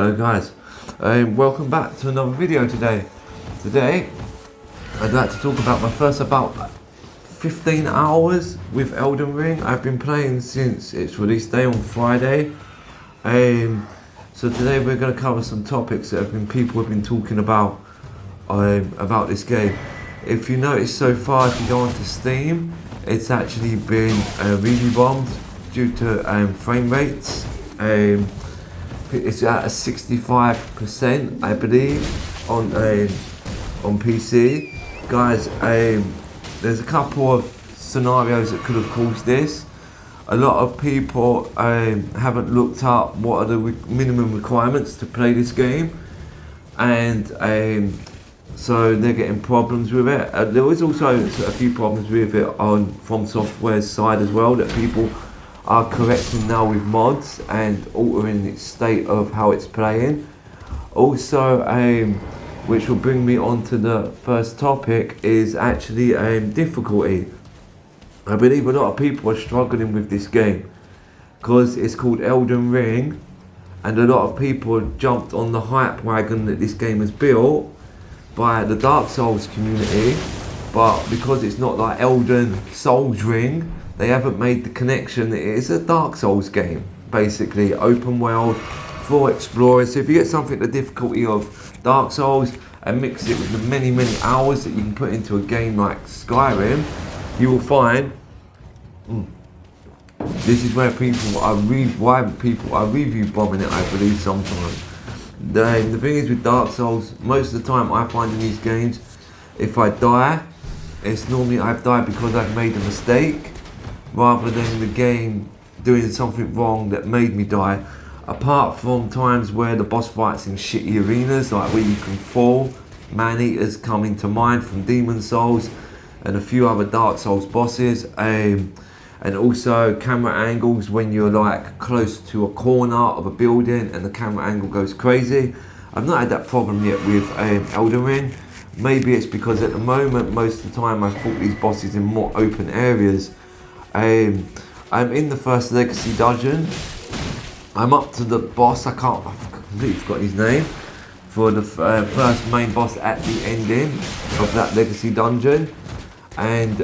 Hello guys, welcome back to another video today. Today, I'd like to talk about my first about 15 hours with Elden Ring. I've been playing since its release day on Friday. So today we're going to cover some topics that people have been talking about this game. If you notice so far, if you go onto Steam, it's actually been really bombed due to frame rates. It's at a 65%, I believe, on PC. Guys, there's a couple of scenarios that could have caused this. A lot of people haven't looked up what are the minimum requirements to play this game, and so they're getting problems with it. There is also a few problems with it on fromsoftware's side as well, that people are correcting now with mods and altering its state of how it's playing. Also, which will bring me on to the first topic, is actually difficulty. I believe a lot of people are struggling with this game because it's called Elden Ring, and a lot of people have jumped on the hype wagon that this game is built by the Dark Souls community, but because it's not like Elden Souls Ring, they haven't made the connection that it is a Dark Souls game, basically open world for explorers. So if you get something the difficulty of Dark Souls and mix it with the many hours that you can put into a game like Skyrim, you will find this is where people are review bombing it, I believe sometimes. The thing is with Dark Souls, most of the time I find in these games, if I die, it's normally I've died because I've made a mistake, rather than the game doing something wrong that made me die. Apart from times where the boss fights in shitty arenas, like where you can fall, man-eaters coming to mind from Demon Souls, and a few other Dark Souls bosses, and also camera angles when you're like close to a corner of a building and the camera angle goes crazy. I've not had that problem yet with Elden Ring. Maybe it's because at the moment, most of the time I've fought these bosses in more open areas. I'm in the first legacy dungeon. I'm up to the boss, I've completely forgotten his name, for the first main boss at the ending of that legacy dungeon. And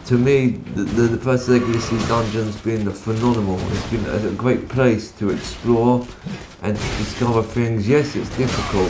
to me, the first legacy dungeon's been phenomenal. It's been a great place to explore and to discover things. Yes, it's difficult,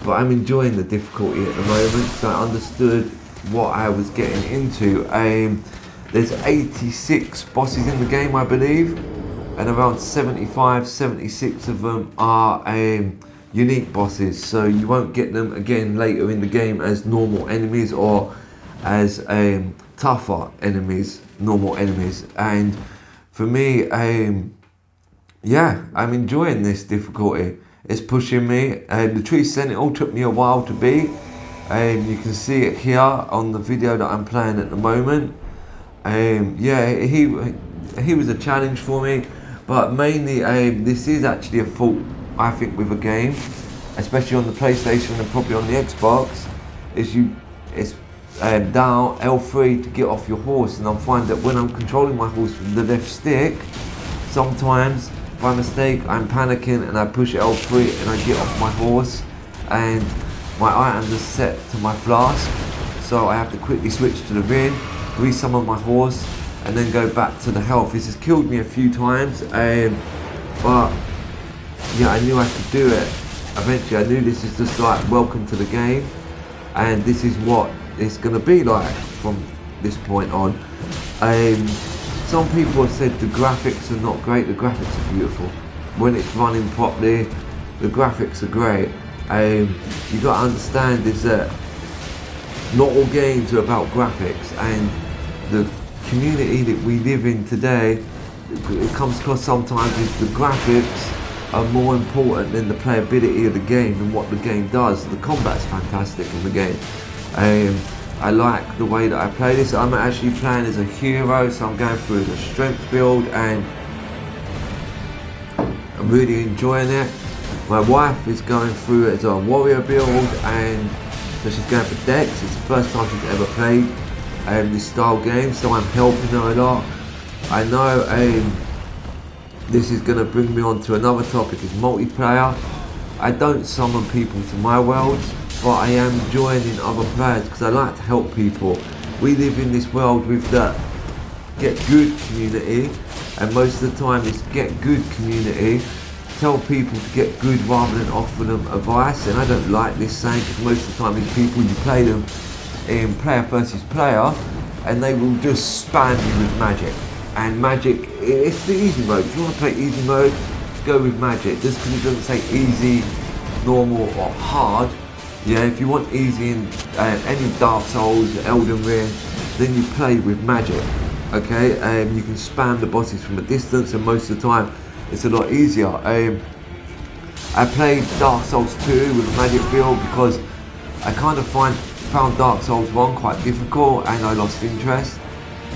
but I'm enjoying the difficulty at the moment, so I understood what I was getting into. There's 86 bosses in the game, I believe, and around 75, 76 of them are unique bosses, so you won't get them again later in the game as normal enemies or as tougher enemies, normal enemies. And for me, yeah, I'm enjoying this difficulty. It's pushing me. The Tree Sentinel took me a while to beat. You can see it here on the video that I'm playing at the moment. Yeah, he was a challenge for me, but mainly this is actually a fault, I think, with a game, especially on the PlayStation and probably on the Xbox, it's down L3 to get off your horse, and I find that when I'm controlling my horse with the left stick, sometimes by mistake I'm panicking and I push L3 and I get off my horse, and my items are set to my flask, so I have to quickly switch to the ring, resummon my horse, and then go back to the health. This has killed me a few times, but yeah, I knew I could do it. Eventually, I knew this is just like welcome to the game, and this is what it's gonna be like from this point on. Some people have said the graphics are not great. The graphics are beautiful. When it's running properly, the graphics are great. You got to understand is that not all games are about graphics, and the community that we live in today, it comes across sometimes is the graphics are more important than the playability of the game and what the game does. The combat's fantastic in the game. I like the way that I play this. I'm actually playing as a hero, so I'm going through the strength build and I'm really enjoying it. My wife is going through it as a warrior build, and so she's going for Dex. It's the first time she's ever played this style game, so I'm helping her a lot. I know this is going to bring me on to another topic, is multiplayer. I don't summon people to my world, but I am joining other players because I like to help people. We live in this world with the get good community, and most of the time it's get good community. Tell people to get good rather than offer them advice, and I don't like this saying because most of the time these people, you play them in player versus player and they will just spam you with magic. And magic, it's the easy mode. If you want to play easy mode, go with magic. Just because it doesn't say easy, normal or hard. Yeah, if you want easy in any Dark Souls, Elden Ring, then you play with magic. Okay, you can spam the bosses from a distance, and most of the time it's a lot easier. I played Dark Souls 2 with a magic build because I kind of found Dark Souls 1 quite difficult and I lost interest.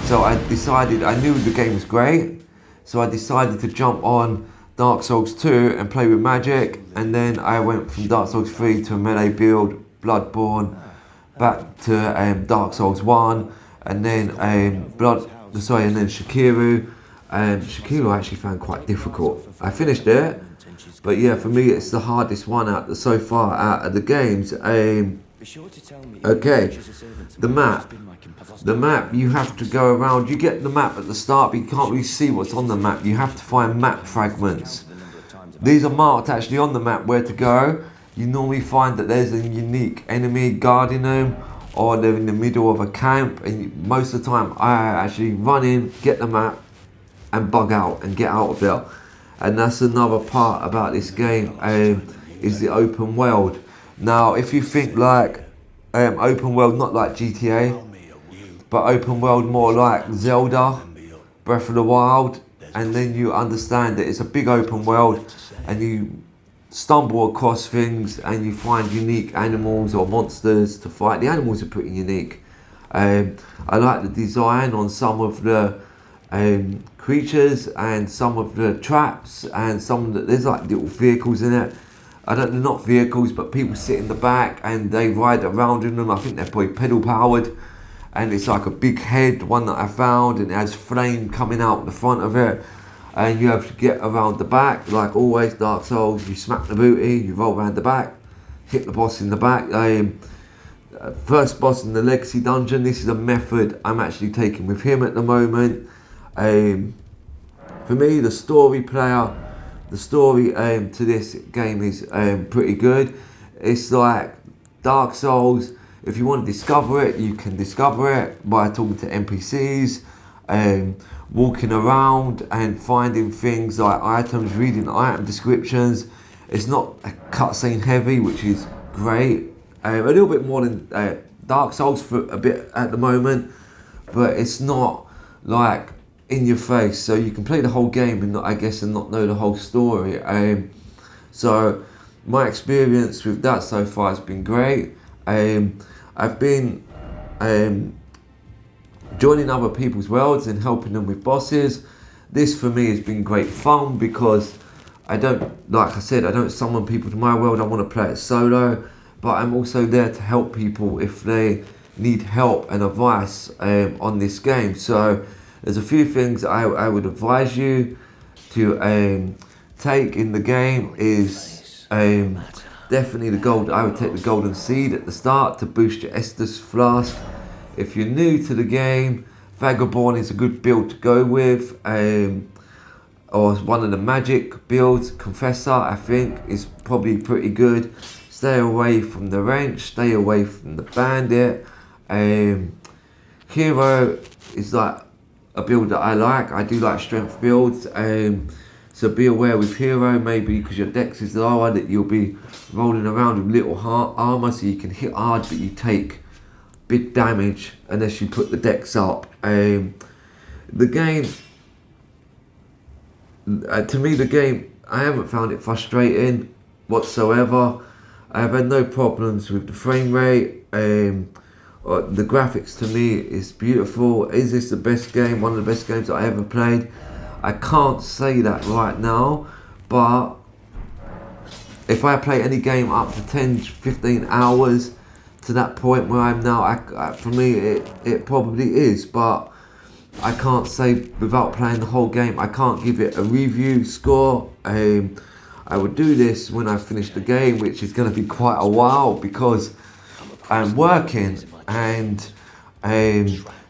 So I decided, I knew the game was great, so I decided to jump on Dark Souls 2 and play with magic, and then I went from Dark Souls 3 to a melee build, Bloodborne, back to Dark Souls 1, and then and then Shakiru. Shakiru I actually found quite difficult. I finished it, but yeah, for me it's the hardest one so far out of the games. Okay, the map, you have to go around. You get the map at the start, but you can't really see what's on the map. You have to find map fragments. These are marked actually on the map where to go. You normally find that there's a unique enemy guarding them, or they're in the middle of a camp, and most of the time I actually run in, get the map and bug out and get out of there. And that's another part about this game, is the open world. Now if you think like open world, not like GTA, but open world more like Zelda, Breath of the Wild, and then you understand that it's a big open world and you stumble across things and you find unique animals or monsters to fight. The animals are pretty unique. I like the design on some of the creatures and some of the traps, and there's like little vehicles in it. They're not vehicles, but people sit in the back and they ride around in them. I think they're probably pedal powered, and it's like a big head, one that I found, and it has flame coming out the front of it, and you have to get around the back. Like always, Dark Souls, you smack the booty, you roll around the back, hit the boss in the back. First boss in the Legacy Dungeon, this is a method I'm actually taking with him at the moment. For me, the story to this game is pretty good. It's like Dark Souls. If you want to discover it, you can discover it by talking to NPCs, walking around and finding things like items, reading item descriptions. It's not a cutscene heavy, which is great. A little bit more than Dark Souls for a bit at the moment, but it's not like in your face, so you can play the whole game and not know the whole story. So my experience with that so far has been great. I've been joining other people's worlds and helping them with bosses. This for me has been great fun because I don't summon people to my world. I want to play it solo, but I'm also there to help people if they need help and advice on this game. So there's a few things I would advise you to take in the game. Is definitely the gold. I would take the golden seed at the start to boost your Estus flask. If you're new to the game, Vagabond is a good build to go with, or one of the magic builds. Confessor, I think, is probably pretty good. Stay away from the wrench, stay away from the bandit. Hero is like a build that I like. I do like strength builds, so be aware with Hero, maybe because your dex is lower, that you'll be rolling around with little armor, so you can hit hard but you take big damage unless you put the dex up. The game, to me, I haven't found it frustrating whatsoever. I've had no problems with the frame rate. The graphics to me is beautiful. Is this the best game? One of the best games that I ever played? I can't say that right now, but if I play any game up to 10-15 hours to that point where I'm now, for me it probably is. But I can't say without playing the whole game. I can't give it a review score. I would do this when I finish the game, which is going to be quite a while because I'm working, and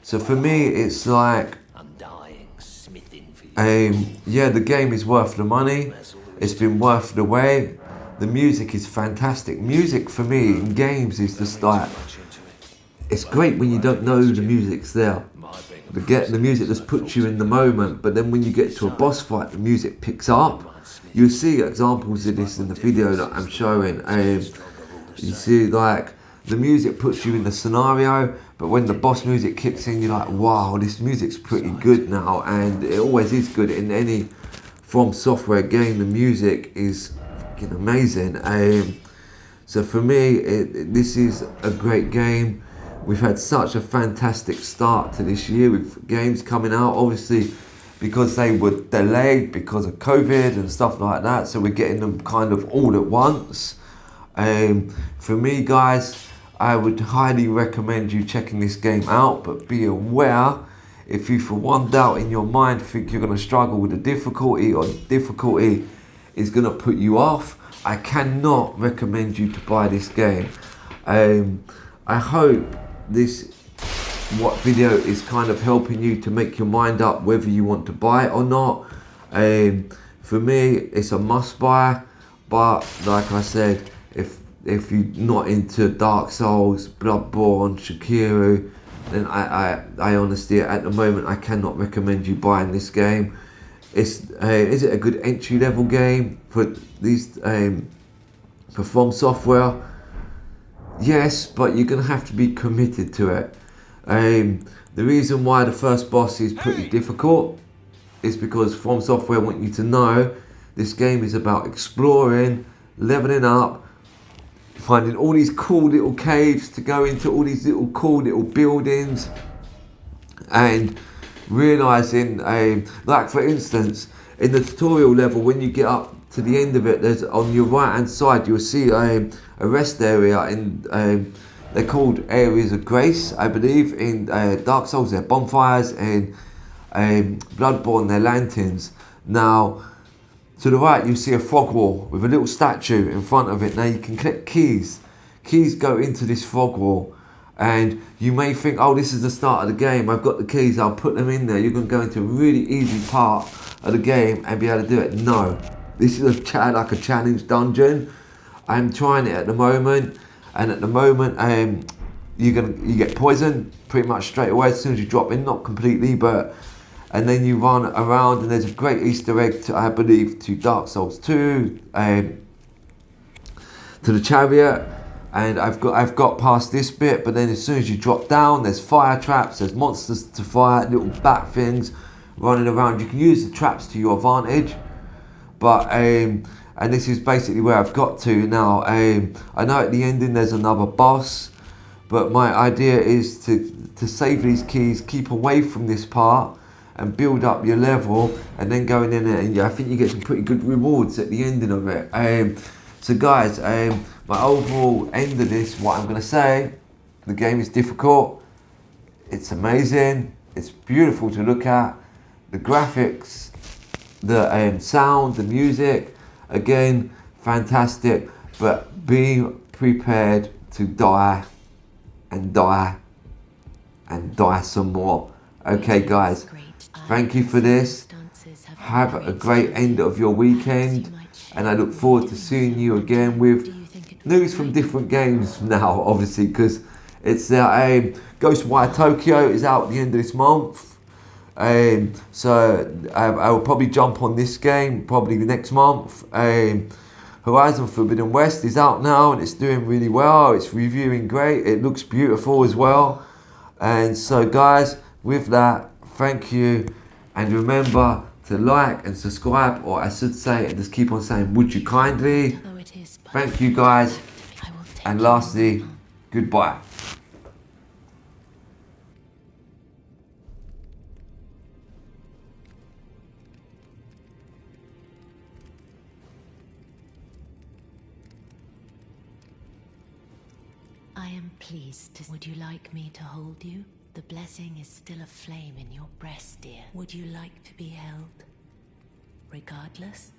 so for me it's like, yeah, the game is worth the money. It's been worth the wait. The music is fantastic. Music for me in games is just like, it's great when you don't know the music's there. The music just puts you in the moment, but then when you get to a boss fight, the music picks up. You'll see examples of this in the video that I'm showing. You see, like, the music puts you in the scenario, but when the boss music kicks in, you're like, wow, this music's pretty good now, and it always is good in any From Software game. The music is fucking amazing. So for me, this is a great game. We've had such a fantastic start to this year with games coming out, obviously because they were delayed because of COVID and stuff like that, so we're getting them kind of all at once. For me, guys, I would highly recommend you checking this game out, but be aware, if you for one doubt in your mind think you're going to struggle with the difficulty, or difficulty is going to put you off, I cannot recommend you to buy this game. I hope this video is kind of helping you to make your mind up whether you want to buy it or not. For me, it's a must buy, but like I said, if you're not into Dark Souls, Bloodborne, Sekiro, then I honestly, at the moment, I cannot recommend you buying this game. Is it a good entry level game for these for From Software? Yes, but you're gonna have to be committed to it. The reason why the first boss is pretty difficult is because From Software want you to know this game is about exploring, leveling up, finding all these cool little caves to go into, all these little cool little buildings, and realizing, like for instance, in the tutorial level, when you get up to the end of it, there's on your right hand side you'll see a rest area, in they're called areas of grace, I believe. In Dark Souls they're bonfires, and Bloodborne they're lanterns. Now to the right you see a frog wall with a little statue in front of it. Now you can collect keys. Keys go into this frog wall, and you may think, oh, this is the start of the game, I've got the keys, I'll put them in there. You're going to go into a really easy part of the game and be able to do it. No, this is like a challenge dungeon. I'm trying it at the moment, and at the moment you get poisoned pretty much straight away as soon as you drop in, not completely, but, and then you run around, and there's a great Easter egg to, I believe, to Dark Souls 2, to the chariot. And I've got past this bit, but then as soon as you drop down, there's fire traps, there's monsters to fight, little bat things running around. You can use the traps to your advantage, but and this is basically where I've got to now. I know at the ending there's another boss, but my idea is to save these keys, keep away from this part, and build up your level, and then going in there, and I think you get some pretty good rewards at the ending of it. So guys, my overall end of this, what I'm going to say, the game is difficult, it's amazing, it's beautiful to look at, the graphics, the sound, the music, again, fantastic, but be prepared to die and die and die some more. Okay guys, thank you for this. Have a great end of your weekend, and I look forward to seeing you again with news from different games now, obviously, because it's Ghostwire Tokyo is out at the end of this month. So I will probably jump on this game probably the next month. Horizon Forbidden West is out now, and it's doing really well. It's reviewing great. It looks beautiful as well. And so guys, with that, thank you, and remember to like and subscribe, or I should say, and just keep on saying, would you kindly. Thank you guys, and lastly, goodbye. I am pleased. Would you like me to hold you? The blessing is still aflame in your breast, dear. Would you like to be held? Regardless?